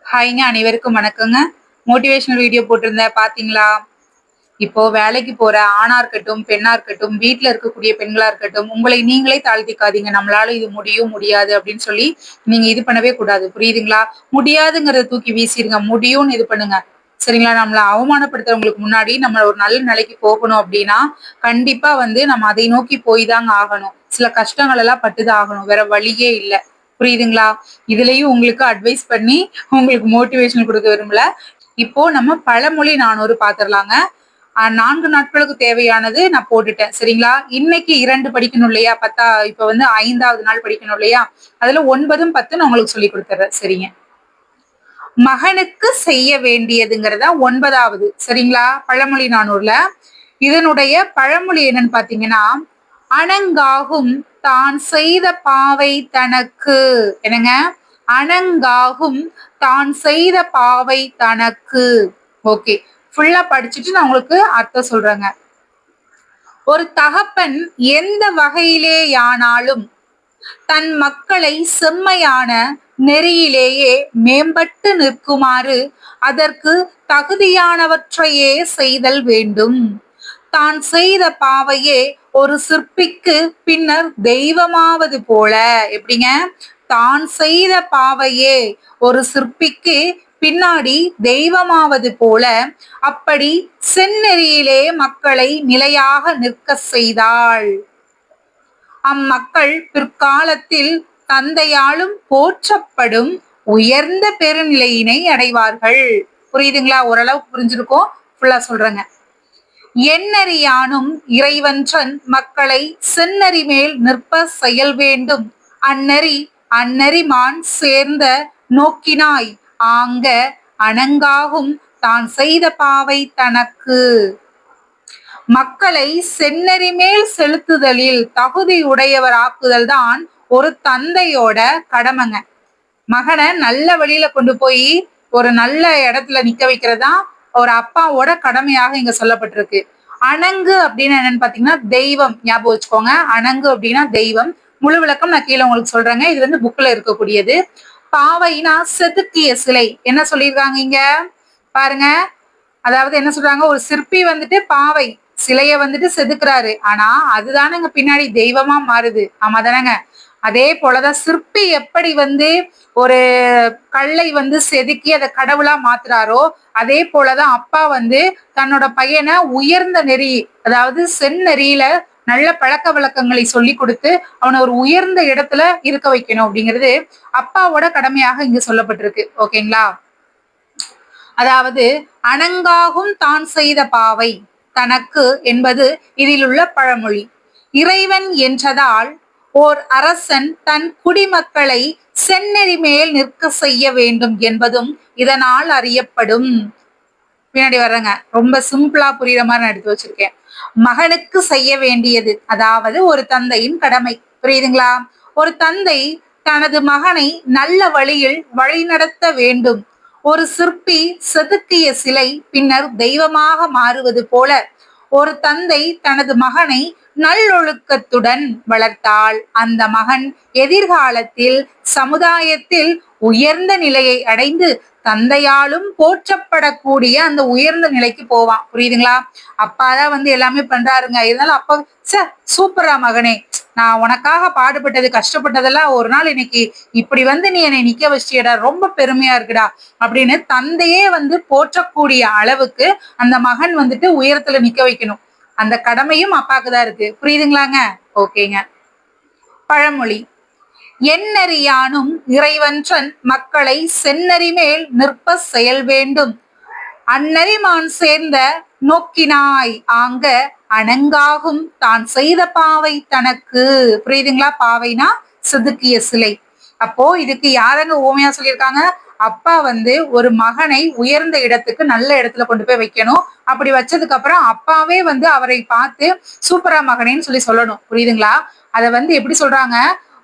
ஹாய்ங்க, அனைவருக்கும் வணக்கங்க. Motivational video போட்டிருந்தேன் பாத்தீங்களா? இப்போ வேலைக்கு போற ஆணா இருக்கட்டும், பெண்ணா இருக்கட்டும், வீட்ல இருக்கக்கூடிய பெண்களா இருக்கட்டும், உங்களை நீங்களே தாழ்த்திக்காதீங்க. நம்மளால இது முடியும், முடியாது அப்படின்னு சொல்லி நீங்க இது பண்ணவே கூடாது. புரியுதுங்களா? முடியாதுங்கிறத தூக்கி வீசிருங்க. முடியும்னு இது பண்ணுங்க. சரிங்களா? நம்மள அவமானப்படுத்துறவங்களுக்கு முன்னாடி நம்ம ஒரு நல்ல நிலைக்கு போகணும் அப்படின்னா, கண்டிப்பா நம்ம அதை நோக்கி போய் தாங்க ஆகணும். சில கஷ்டங்கள் எல்லாம் பட்டுதான் ஆகணும். வேற வழியே இல்ல. புரியுதுங்களா? இதுலயும் உங்களுக்கு அட்வைஸ் பண்ணி உங்களுக்கு மோட்டிவேஷன் குடுக்க விரும்பல. இப்போ நம்ம பழமொழி 400 பாத்துரலாங்க. 4 நாட்களுக்கு தேவையானது நான் போட்டுட்டேன். சரிங்களா? இன்னைக்கு 2 படிக்கணும் இல்லையா? இப்ப 5வது நாள் படிக்கணும் இல்லையா? அதுல 9ம் 10 நான் உங்களுக்கு சொல்லிக் குடுத்துர்றேன். சரிங்க. மகனுக்கு செய்ய வேண்டியதுங்கிறதா 9வது. சரிங்களா? பழமொழி 400ல. இதனுடைய பழமொழி என்னன்னு பாத்தீங்கன்னா, அணங்காகும் தான் செய்த பாவை தனக்கு. என்னங்க? அணங்காகும் தான் செய்த பாவை தனக்கு. ஓகே. ஃபுல்லா படிச்சுட்டு நான் உங்களுக்கு அர்த்தம் சொல்றேங்க. ஒரு தகப்பன் எந்த வகையிலேயானாலும் தன் மக்களை செம்மையான நெறியிலேயே மேம்பட்டு நிற்குமாறு அதற்கு தகுதியானவற்றையே செய்தல் வேண்டும். தான் செய்த பாவையே ஒரு சிற்பிக்கு பின்னர் தெய்வமாவது போல. எப்படிங்க? தான் செய்த பாவையே ஒரு சிற்பிக்கு பின்னாடி தெய்வமாவது போல அப்படி செந்நெறியிலே மக்களை நிலையாக நிற்க செய்தாள். அம்மக்கள் பிற்காலத்தில் தந்தையாலும் போற்றப்படும் உயர்ந்த பெருநிலையினை அடைவார்கள். புரியுதுங்களா? ஓரளவுக்கு புரிஞ்சிருக்கும். ஃபுல்லா சொல்றேங்க. எண்ணறியானும் இறைவன்றன் மக்களை செந்நெறி மேல் நிற்ப செயல் வேண்டும். அந்நெறி அந்நெறிமான் சேர்ந்த நோக்கினாய் ஆங்க அணங்காகும் தான் செய்த பாவை தனக்கு. மக்களை செந்நெறி மேல் செலுத்துதலில் தகுதி உடையவர் ஆக்குதல் தான் ஒரு தந்தையோட கடமைங்க. மகனை நல்ல வழியில கொண்டு போய் ஒரு நல்ல இடத்துல நிக்க வைக்கிறதா ஒரு அப்பாவோட கடமையாக இங்க சொல்லப்பட்டிருக்கு. அணங்கு அப்படின்னு என்னன்னு பாத்தீங்கன்னா தெய்வம். ஞாபகம் வச்சுக்கோங்க. அணங்கு அப்படின்னா தெய்வம். முழு விளக்கம் நான் கீழே உங்களுக்கு சொல்றேங்க. இது புக்ல இருக்கக்கூடியது. பாவைனா செதுக்கிய சிலை. என்ன சொல்லியிருக்காங்க இங்க பாருங்க. அதாவது என்ன சொல்றாங்க, ஒரு சிற்பி பாவை சிலைய செதுக்குறாரு. ஆனா அதுதானங்க பின்னாடி தெய்வமா மாறுது. ஆமா தானங்க? அதே போலதான் சிற்பி எப்படி ஒரு கல்லை செதுக்கி அதை கடவுளா மாத்துறாரோ, அதே போலதான் அப்பா தன்னோட பையனை உயர்ந்த நெறி, அதாவது செந்நெறியில நல்ல பழக்க வழக்கங்களை சொல்லி கொடுத்து அவனை ஒரு உயர்ந்த இடத்துல இருக்க வைக்கணும் அப்படிங்கிறது அப்பாவோட கடமையாக இங்க சொல்லப்பட்டிருக்கு. ஓகேங்களா? அதாவது அணங்காகும் தான் செய்த பாவை தனக்கு என்பது இதில் உள்ள பழமொழி. இறைவன் என்றதால் ஓர் அரசன் தன் குடிமக்களை செந்நெறி மேல் நிற்க செய்ய வேண்டும் என்பதும் இதனால் அறியப்படும். பின்னாடி வர்றேங்க. ரொம்ப சிம்பிளா புரியுற மாதிரி நான் எடுத்து வச்சிருக்கேன். மகனுக்கு செய்ய வேண்டியது, அதாவது ஒரு தந்தையின் கடமை. புரியுதுங்களா? ஒரு தந்தை தனது மகனை நல்ல வழியில் வழிநடத்த வேண்டும். ஒரு சிற்பி செதுக்கிய சிலை பின்னர் தெய்வமாக மாறுவது போல ஒரு தந்தை தனது மகனை நல்லொழுக்கத்துடன் வளர்த்தால் அந்த மகன் எதிர்காலத்தில் சமுதாயத்தில் உயர்ந்த நிலையை அடைந்து தந்தையாலும் போற்றப்படக்கூடிய அந்த உயர்ந்த நிலைக்கு போவான். புரியுதுங்களா? அப்பாதான் எல்லாமே பண்றாருங்க. இருந்தாலும் அப்பா சூப்பரா மகனே, நான் உனக்காக பாடுபட்டது கஷ்டப்பட்டதெல்லாம் ஒரு நாள் இன்னைக்கு இப்படி நீ என்னை நிக்க வச்சியடா, ரொம்ப பெருமையா இருக்குடா அப்படின்னு தந்தையே போற்றக்கூடிய அளவுக்கு அந்த மகன் உயரத்துல நிக்க வைக்கணும். அந்த கடமையும் அப்பாக்கு தான் இருக்கு. புரியுதுங்களாங்க? ஓகேங்க. பழமொழி. எண்ணறியானும் இறைவன்றன் மக்களை செந்நெறி மேல் நிற்ப செயல் வேண்டும். அந்நெறிமான் சேர்ந்த நோக்கினாய் ஆங்க அணங்காகும் தான் செய்த பாவை தனக்கு. புரியுதுங்களா? பாவைனா செதுக்கிய சிலை. அப்போ இதுக்கு யாரங்க ஓமையா சொல்லியிருக்காங்க? அப்பா ஒரு மகனை உயர்ந்த இடத்துக்கு நல்ல இடத்துல கொண்டு போய் வைக்கணும். அப்படி வச்சதுக்கு அப்புறம் அப்பாவே அவரை பார்த்து சூப்பரா மகனேன்னு சொல்லணும். புரியுதுங்களா? அத எப்படி சொல்றாங்க,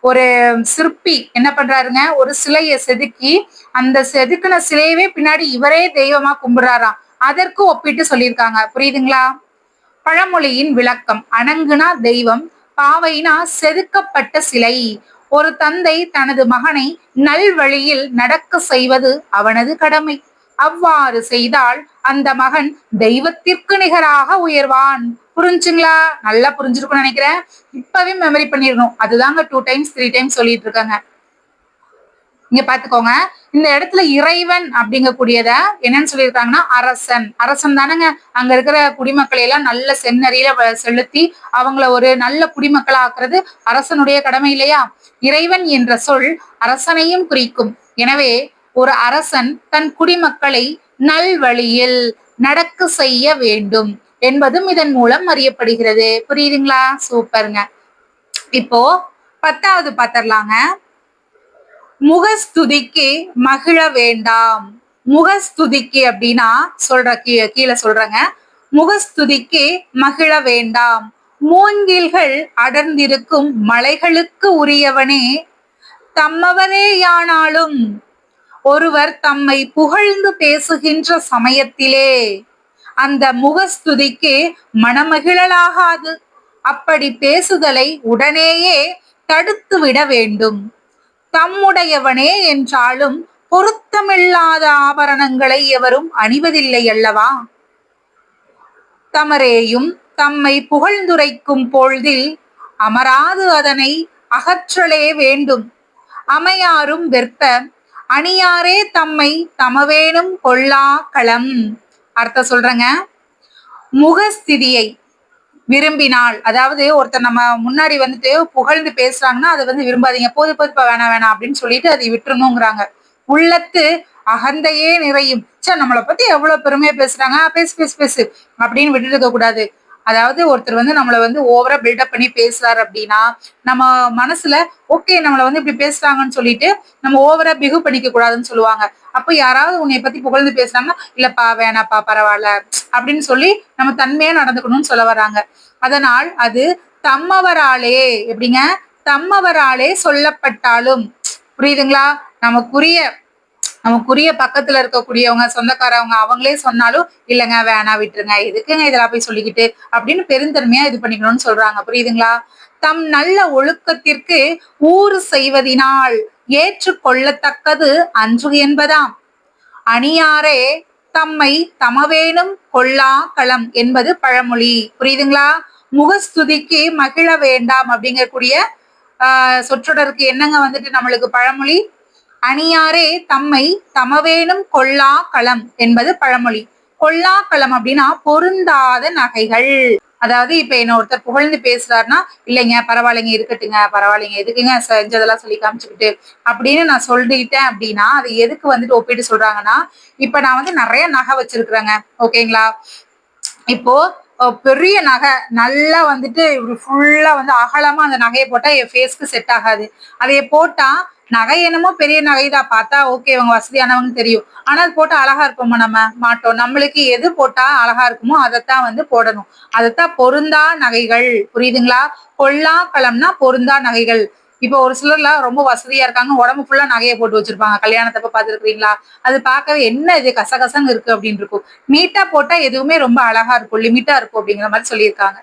ஒரு சிற்பி என்ன பண்றாருங்க, ஒரு சிலையை செதுக்கி அந்த செதுக்கின சிலையவே பின்னாடி இவரே தெய்வமா கும்பிடுறாராம். அதற்கு ஒப்பிட்டு சொல்லியிருக்காங்க. புரியுதுங்களா? பழமொழியின் விளக்கம். அணங்குனா தெய்வம், பாவைனா செதுக்கப்பட்ட சிலை. ஒரு தந்தை தனது மகனை நல்வழியில் நடக்க செய்வது அவனது கடமை. அவ்வாறு செய்தால் அந்த மகன் தெய்வத்திற்கு நிகராக உயர்வான். புரிஞ்சுங்களா? நல்லா புரிஞ்சிருக்கும்னு நினைக்கிறேன். இப்பவே மெமரி பண்ணிடணும். அதுதாங்க 2 டைம்ஸ் 3 டைம்ஸ் சொல்லிட்டு இருக்காங்க. இங்க பாத்துக்கோங்க, இந்த இடத்துல இறைவன் அப்படிங்கக்கூடியத என்னன்னு சொல்லியிருக்காங்கன்னா அரசன். அரசன் தானேங்க அங்க இருக்கிற குடிமக்களை எல்லாம் நல்ல செந்நெறியில செலுத்தி அவங்கள ஒரு நல்ல குடிமக்களா ஆக்குறது அரசனுடைய கடமை இல்லையா? இறைவன் என்ற சொல் அரசனையும் குறிக்கும். எனவே ஒரு அரசன் தன் குடிமக்களை நல்வழியில் நடக்க செய்ய வேண்டும் என்பதும் இதன் மூலம் அறியப்படுகிறது. புரியுதுங்களா? சூப்பருங்க. இப்போ 10வது பாத்திரலாங்க. முகஸ்துதிக்கு மகிழ வேண்டாம். முகஸ்துதிக்கு அப்படின்னா கீழே சொல்றேங்க. முகஸ்துதிக்கு மகிழ வேண்டாம். மூங்கில்கள் அடர்ந்திருக்கும் மலைகளுக்கு உரியவனே தம்மவரேயானாலும் ஒருவர் தம்மை புகழ்ந்து பேசுகின்ற சமயத்திலே அந்த முகஸ்துதிக்கு மனமகிழலாகாது. அப்படி பேசுதலை உடனேயே தடுத்து விட வேண்டும். தம்முடையவனே என்றாலும் பொருத்தமில்லாத ஆபரணங்களை எவரும் அணிவதில்லை அல்லவா? தமரேயும் தம்மை புகழ்ந்துரைக்கும் பொழுதில் அமராது அதனை அகற்றலே வேண்டும். அமையாரும் வெற்ப அணியாரே தம்மை தமவேனும் கொள்ளா களம். அர்த்தம் சொல்றேங்க. முகஸ்திதியை விரும்பினால், அதாவது ஒருத்தர் நம்ம முன்னாடி வந்துட்டு புகழ்ந்து பேசுறாங்கன்னா அதை விரும்பாதீங்க. போது போதுப்பா வேணாம் வேணாம் அப்படின்னு சொல்லிட்டு அதை விட்டுறணுங்கிறாங்க. உள்ளத்து அகந்தையே நிறையும். நம்மளை பத்தி எவ்வளவு பெருமையா பேசுறாங்க, பேசு பேசு பேசு அப்படின்னு விட்டுட்டு இருக்க கூடாது. அதாவது ஒருத்தர் நம்மளை ஓவரா பில்டப் பண்ணி பேசுறாரு அப்படின்னா நம்ம மனசுல ஓகே நம்மளை இப்படி பேசுறாங்கன்னு சொல்லிட்டு நம்ம ஓவரா பிகு பண்ணிக்க கூடாதுன்னு சொல்லுவாங்க. அப்போ யாராவது உன்னை பத்தி புகழ்ந்து பேசுறாங்கன்னா இல்லப்பா வேணாப்பா பரவாயில்ல அப்படின்னு சொல்லி நம்ம தன்மையா நடந்துக்கணும்னு சொல்ல வர்றாங்க. அதனால் அது தம்மவராலே எப்படிங்க தம்மவராலே சொல்லப்பட்டாலும், புரியுதுங்களா? நமக்குரிய பக்கத்துல இருக்கக்கூடியவங்க சொந்தக்காரவங்க அவங்களே சொன்னாலும் இல்லைங்க வேணா விட்டுருங்க, எதுக்குங்க இதெல்லாம் போய் சொல்லிக்கிட்டு அப்படின்னு பெருந்தன்மையா இது பண்ணிக்கணும்னு சொல்றாங்க. புரியுதுங்களா? தம் நல்ல ஒழுக்கத்திற்கு ஊறு செய்வதினால் ஏற்றுக்கொள்ளத்தக்கது அன்று என்பதாம். அணியாரே தம்மை தமவேனும் கொள்ளா களம் என்பது பழமொழி. புரியுதுங்களா? முகஸ்துதிக்கு மகிழ வேண்டாம் அப்படிங்கக்கூடிய சொற்றொடருக்கு என்னங்க நம்மளுக்கு பழமொழி? அணியாரே தம்மை தமவேனும் கொள்ளா களம் என்பது பழமொழி. கொள்ளா களம் அப்படின்னா பொருந்தாத நகைகள். அதாவது இப்ப என்ன ஒருத்தர் புகழ்ந்து பேசுறாருன்னா இல்லைங்க பரவாயில்லைங்க இருக்கட்டுங்க பரவாயில்லைங்க எதுக்குங்க செஞ்சதெல்லாம் சொல்லி காமிச்சுக்கிட்டு அப்படின்னு நான் சொல்லிட்டேன் அப்படின்னா அது எதுக்கு ஒப்பிட்டு சொல்றாங்கன்னா, இப்ப நான் நிறைய நகை வச்சிருக்கிறேங்க, ஓகேங்களா? இப்போ பெரிய நகை நல்லா இப்படி ஃபுல்லா அகலமா அந்த நகையை போட்டா என் ஃபேஸ்க்கு செட் ஆகாது. அதைய போட்டா நகை என்னமோ பெரிய நகைதான், பார்த்தா ஓகே இவங்க வசதியானவங்க தெரியும். ஆனா அது போட்டா அழகா இருப்போமா? நம்ம மாட்டோம். நம்மளுக்கு எது போட்டா அழகா இருக்குமோ அதைத்தான் போடணும். அதைத்தான் பொருந்தா நகைகள். புரியுதுங்களா? கொள்ளா களம்னா பொருந்தா நகைகள். இப்ப ஒரு சிலர்லாம் ரொம்ப வசதியா இருக்காங்க, உடம்பு ஃபுல்லா நகையை போட்டு வச்சிருப்பாங்க. கல்யாணத்தப்ப பாத்துருக்கீங்களா? அது பார்க்கவே என்ன இது கசகசன்னு இருக்கு அப்படின்னு இருக்கும். நீட்டா போட்டா எதுவுமே ரொம்ப அழகா இருக்கும், லிமிட்டா இருக்கும் அப்படிங்கிற மாதிரி சொல்லியிருக்காங்க.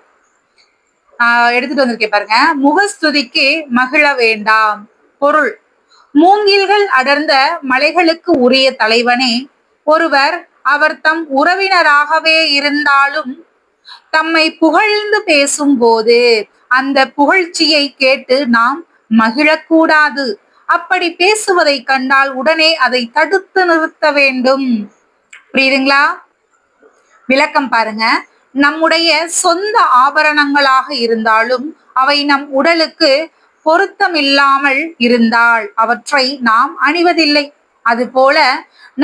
எடுத்துட்டு வந்திருக்கேன் பாருங்க. முகஸ்துதிக்கு மகிழ வேண்டாம். பொருள்: மூங்கில்கள் அடர்ந்த மலைகளுக்கு உரிய தலைவனே ஒருவர் அவர் தம் உறவினராகவே இருந்தாலும் தம்மை புகழ்ந்து பேசும்போது அந்த புகழ்ச்சியை கேட்டு நாம் மகிழக்கூடாது. அப்படி பேசுவதை கண்டால் உடனே அதை தடுத்து நிறுத்த வேண்டும். புரியுதுங்களா? விளக்கம் பாருங்க. நம்முடைய சொந்த ஆபரணங்களாக இருந்தாலும் அவை நம் உடலுக்கு பொருத்தமில்லாமல் இருந்தால் அவற்றை நாம் அணிவதில்லை. அதுபோல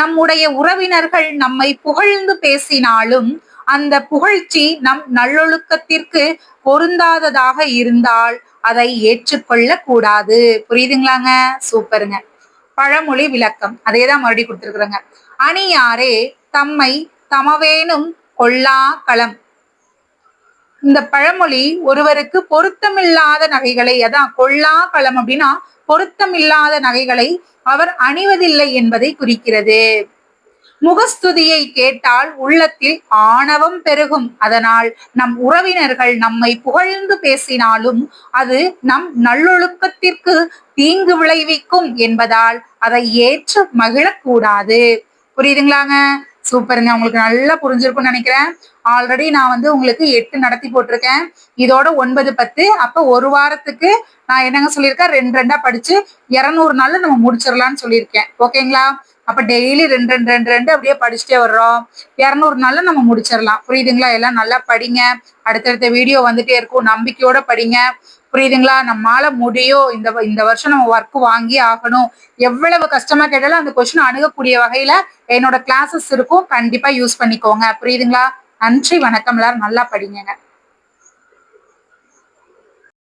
நம்முடைய உறவினர்கள் நம்மை புகழ்ந்து பேசினாலும் அந்த புகழ்ச்சி நம் நல்லொழுக்கத்திற்கு பொருந்தாததாக இருந்தால் அதை ஏற்றுக்கொள்ள கூடாது. புரியுதுங்களாங்க? சூப்பருங்க. பழமொழி விளக்கம் அதேதான் மறுபடியும் கொடுத்திருக்கிறேங்க. அணியாரே தம்மை தமவேனும் கொள்ளா களம். இந்த பழமொழி ஒருவருக்கு பொருத்தமில்லாத நகைகளை, அதான் கொள்ளா களம் அப்படின்னா பொருத்தமில்லாத நகைகளை அவர் அணிவதில்லை என்பதை குறிக்கிறது. முகஸ்துதியை கேட்டால் உள்ளத்தில் ஆணவம் பெருகும். அதனால் நம் உறவினர்கள் நம்மை புகழ்ந்து பேசினாலும் அது நம் நல்லொழுக்கத்திற்கு தீங்கு விளைவிக்கும் என்பதால் அதை ஏற்று மகிழக்கூடாது. புரியுதுங்களாங்க? சூப்பருங்க. உங்களுக்கு நல்லா புரிஞ்சிருக்கும்னு நினைக்கிறேன். ஆல்ரெடி நான் உங்களுக்கு 8 நடத்தி போட்டிருக்கேன். இதோட 9, 10. அப்ப ஒரு வாரத்துக்கு நான் என்னங்க சொல்லியிருக்கேன், 2 படிச்சு 200 நாள்ல நம்ம முடிச்சிடலாம்னு சொல்லியிருக்கேன். ஓகேங்களா? அப்ப டெய்லி 2 அப்படியே படிச்சுட்டே வர்றோம். 200 நாள்ல நம்ம முடிச்சிடலாம். புரியுதுங்களா? எல்லாம் நல்லா படிங்க. அடுத்தடுத்த வீடியோ வந்துட்டே இருக்கும். நம்பிக்கையோட படிங்க. புரியுதுங்களா? நம்மால முடியும். இந்த வருஷம் நம்ம ஒர்க் வாங்கி ஆகணும். எவ்வளவு கஷ்டமா கேட்டாலும் அந்த கொஸ்டின் அணுகக்கூடிய வகையில என்னோட கிளாஸஸ் இருக்கும். கண்டிப்பா யூஸ் பண்ணிக்கோங்க. புரியுதுங்களா? நன்றி, வணக்கம். எல்லாரும் நல்லா படிங்க.